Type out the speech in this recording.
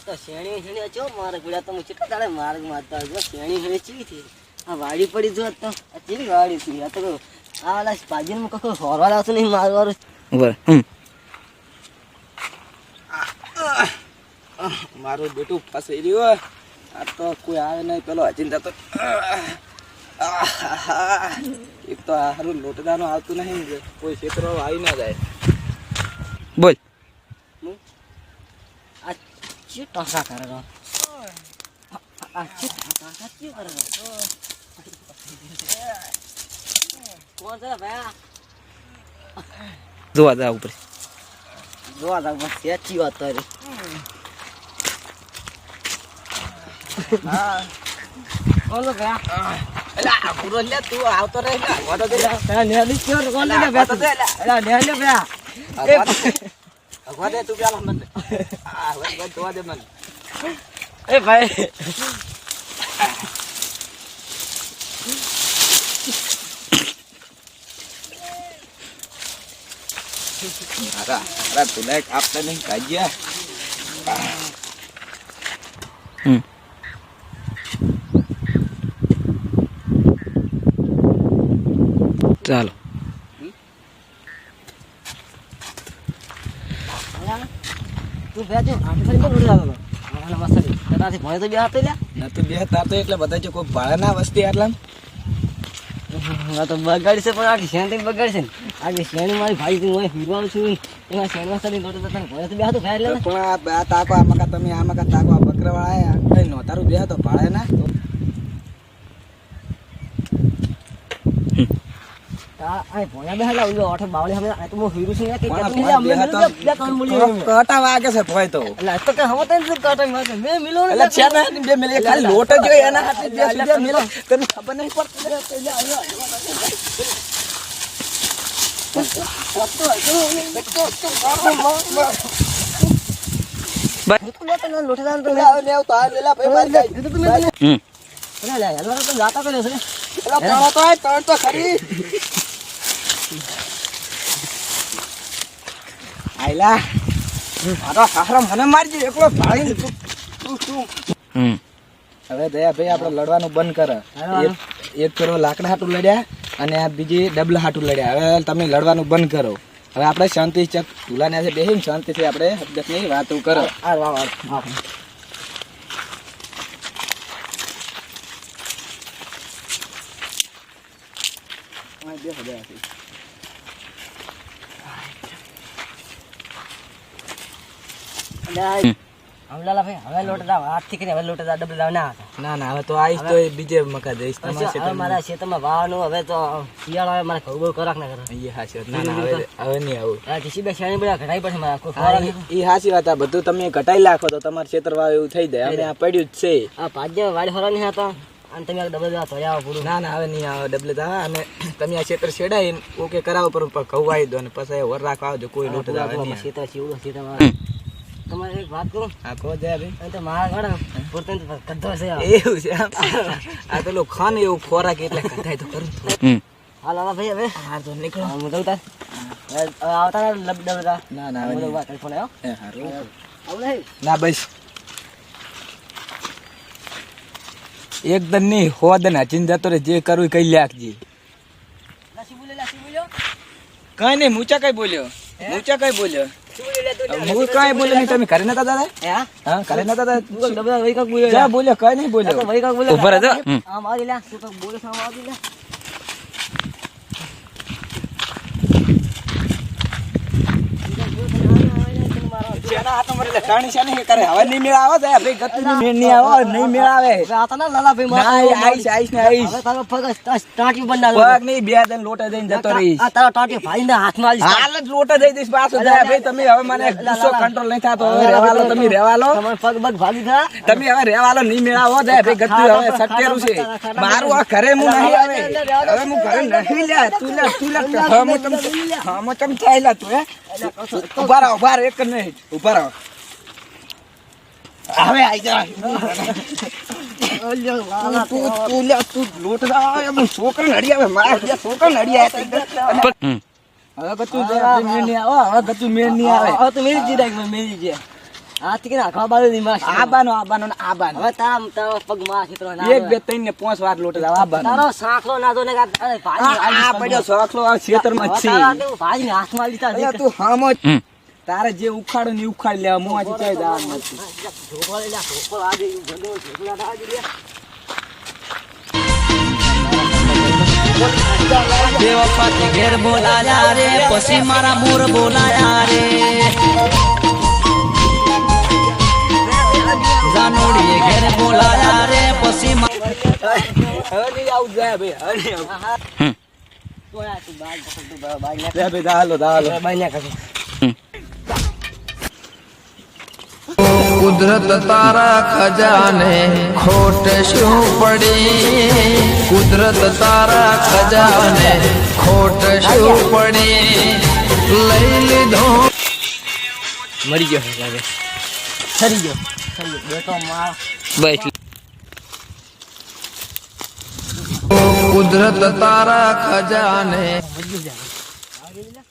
તો શેણી ચો મારે ગુડા તો કેટલા દાડે માર્ગ મારતા જો શેણી ચીવી થી આ વાડી પડી જો તો આ ચીવી વાડી થી આ તો આ વાલા પાજીન કકો હોરવા આવતો નહીં મારવારું ઉપર મારું બેટું ફસાઈ રહ્યો આ તો કોઈ આવે નહીં પેલો અચિંતા તો એક તો હારું લોટદાનું આવતું નહીં કોઈ ક્ષેત્ર આવી ના જાય બોલ આ ચી ટોસા કરે રો આ ચી ટોસા ચી કરે રો કોણ છે ભાઈ જોવા જા ઉપર જોવા જા બસ સેચી વાત કરે હા ઓલો ભાઈ એલા પૂરો લે તું આવતો રહે ને વાતો દે નેલી ક્યો કોણ લે વાતો દે એલા નેલી ભાઈ અગવા દે તું પેલા મને આ હવે જોવા દે મને એ ભાઈ અરે તું લાઈક આપતા નહીં કાજ્યા ચાલો તું ભેજો આમ ફરી કોણ ઉડી આવ્યો આના મસાલી તારાથી ભય તો બે હાથ લ્યા ના તો બે તાર તો એટલે બધા જો કોઈ ભાડે ના વસ્તી આટલા આ તો બગાડી છે પણ આ શેણી બગાડી છે ને આ શેણી મારી ભાઈ તું હું હીરવાનું છું એમાં શેણી મસાલી નોટો તને ભય તો બે હાથ ફેર લે પણ આ તાકો આમાં તમે આમાં તાકો આ બકરાવાળા આયા કઈ નો તારું બે તો ભાડે ના આ ભોયા બેહલા ઉલો આઠ બાવળી હવે આ તો હું હીરું છું કે બે કામ બોલી કટા વાગે છે ભય તો એટલે તો કે હમ તને કાટા માગે મે મિલો એટલે છે ને બે મિલે ખાલી લોટ જ હોય એના હાથે બે સુધા મિલો તને ખબર નહીં પડતી આયલા મારો સાસરો મને મારજી એકલો ભાઈ હવે દયા ભાઈ આપણે લડવાનું બંધ કરે એક પેલો લાકડા હાટું લડ્યા અને આ બીજી ડબલા હાટું લડ્યા હવે તમે લડવાનું બંધ કરો હવે આપણે શાંતિ ચક તુલાને આજે બેસીને શાંતિથી આપણે દસની વાતો કરો હમલાલા ભાઈ હવે લોટ દાવ હાથથી કરી હવે લોટ ડબલ દાવ ના ના ના હવે તો આવીશ તો બીજે મકા જઈશ હવે મારા ખેતરમાં વાવાનું હવે તો શિયાળો આવે મારે ખબર કરાક ના કરે એ હાચી વાત ના ના હવે નહીં આવું આ ટીસી બે શેણી બધા ઘટાઈ પડશે મારા કોઈ ફોરા એ હાચી વાત આ બધું તમે ઘટાઈ નાખો તો તમારે ક્ષેત્ર વાવ એવું થઈ જાય અમે આ પડ્યું જ છે આ પાંચ વાડી ફોરા નહીં હતા અને તમે ડબલ દાવ તો આવો પૂરું ના ના હવે નહીં આવે ડબલે દા અને તમે આ ક્ષેત્ર છેડાઈ ઓકે કરાવો પર કવાઈ દો અને પછી વર રાખવા આવજો કોઈ લોટ આવે નહીં ક્ષેત્ર છે એવું ક્ષેત્ર તમારે એક વાત કરું આ કહો જાય ભાઈ તો મારા ઘરે પોતે કદ્દો છે એવું છે આ પેલું ખાન એવું ખોરાક એટલે કથાય તો કરું હાલ હાલ ભાઈ હવે હા તો નીકળો હું જઉં તાર આવતા ડબલ દાવ ના ના હવે હું વાત ફોન આવ્યો હારું આવું નહીં ના બસ એકદમ નહીં હોદન હચીન જતો રે જે કરવું એ કઈ લાખજી લાસી બોલ્યો કઈ નહીં મૂચા કઈ બોલ્યો હું કઈ બોલ્યો નહીં તમે ઘરે નતા દાદા હા ઘરે નતા દાદા બોલ્યો કઈ નહીં બોલ્યો ઉપર હતો આમ આવી લે તું તો બોલે સામ આવી લે જેના હાથ મરે લે કાણી છે ને કરે હવે નહીં મેળાવે જાય ભાઈ ગતું મેળ નહીં આવે નહીં મેળાવે આતા ના લાલા ભાઈ ના આઈશ ને આઈશ હવે તારો પગ ટાટી બંધ પગ નહીં બે દન લોટે દઈને જતો રહીશ આ તારો ટાટી ભાઈ ના હાથમાં આલી હાલ જ લોટે દઈ દઈશ પાછો જાય ભાઈ તમે હવે મને ગુસ્સો કંટ્રોલ નહીં થતો હવે રહેવા લો તમે રહેવા લો તમારો પગ બગ ભાગી થા તમે હવે રહેવા લો નહીં મેળાવો જાય ભાઈ ગતું હવે સત્યરું છે મારું આ ઘરે હું નહીં આવે હવે હું ઘરે નહીં લે તું લે હવે હું તમ થાય લે તું હે ઉભા રહો એક નહીં ઉભા રહો હવે આઈ જા તું લોટ ના છોકરા નડી આવે મારા છોકરા નડી આવે હવે ગતું મેળ નહીં આવે હવે તો મેરી જી મેરી જી હાથી કે નાખવા બાજુ નહીં માર આબાનો ને આબાનો હવે તારા પગ માં ખેતરો ના એક બે ત્રણ ને 5 વાર લોટ જાવ આબાનો તારો સાંખલો ના તો ને આ પડ્યો સોખલો આ ખેતરમાં જ છે ભાઈ હાથમાં લીધા અરે તું હામો તારે જે ઉખાડો ને ઉખાડી લેવા મોંથી ચાઈ જવાનું નથી ઢોકો લઈ જા ઢોકો આજે ભગો ઢોકલા દાજી લે બેવફા તે ઘેર બોલાયા રે પછી મારા મોર બોલાયા રે જાનોડીએ ઘેર બોલાયા રે પછી હવે નહીં આવું જાય ભાઈ હવે તો યાર તું બાજ પકડ તું બાજ લે ભાઈ દાલો બાજ લે કાકા કુદરત તારા ખજાને ખોટ શું પડી કુદરત તારા ખજાને ખોટ શું પડી લઈ લીધો મરી ગયો છે લાગે સરી ગયો બેટો માર બસ કુદરત તારા ખજાને વજી જા